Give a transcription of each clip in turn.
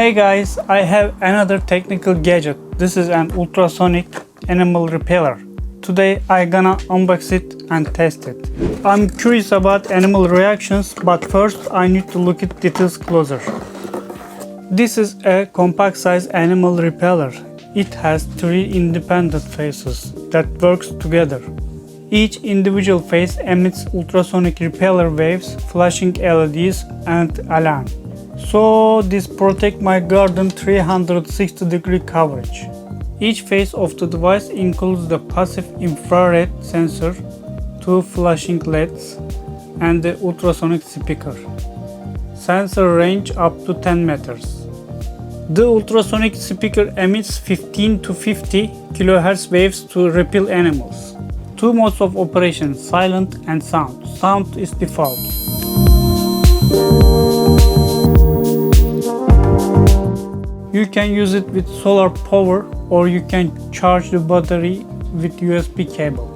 Hey guys, I have another technical gadget. This is an ultrasonic animal repeller. Today I gonna unbox it and test it. I'm curious about animal reactions, but first I need to look at details closer. This is a compact size animal repeller. It has 3 independent phases that works together. Each individual phase emits ultrasonic repeller waves, flashing LEDs and alarm. So this protects my garden 360-degree coverage. Each phase of the device includes the passive infrared sensor, 2 flashing LEDs, and the ultrasonic speaker. Sensor range up to 10 meters. The ultrasonic speaker emits 15 to 50 kHz waves to repel animals. 2 modes of operation, silent and sound. Sound is default. You can use it with solar power or you can charge the battery with USB cable.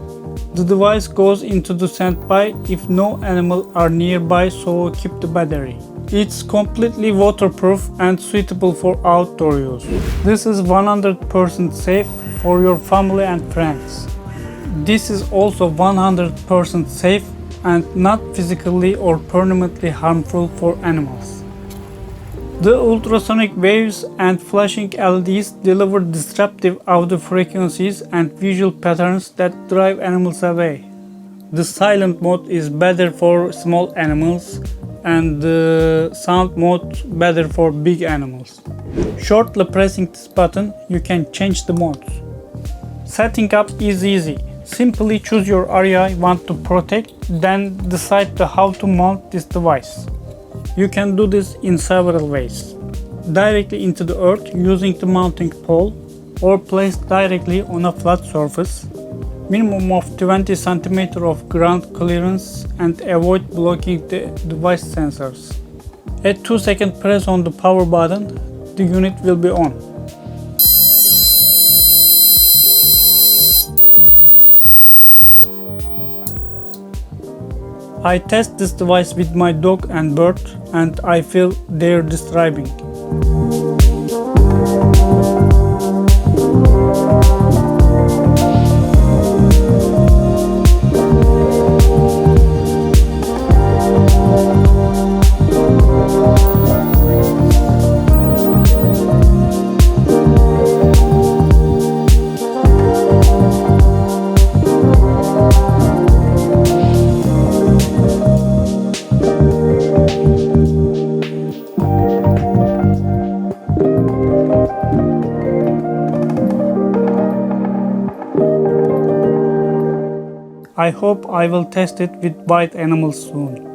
The device goes into the standby if no animals are nearby, so keep the battery. It's completely waterproof and suitable for outdoor use. This is 100% safe for your family and friends. This is also 100% safe and not physically or permanently harmful for animals. The ultrasonic waves and flashing LEDs deliver disruptive audio frequencies and visual patterns that drive animals away. The silent mode is better for small animals and the sound mode better for big animals. Shortly pressing this button, you can change the modes. Setting up is easy. Simply choose your area you want to protect, then decide how to mount this device. You can do this in several ways. Directly into the earth using the mounting pole, or placed directly on a flat surface. Minimum of 20 cm of ground clearance and avoid blocking the device sensors. At 2-second press on the power button, the unit will be on. I test this device with my dog and bird and I feel they're disturbing. I hope I will test it with wild animals soon.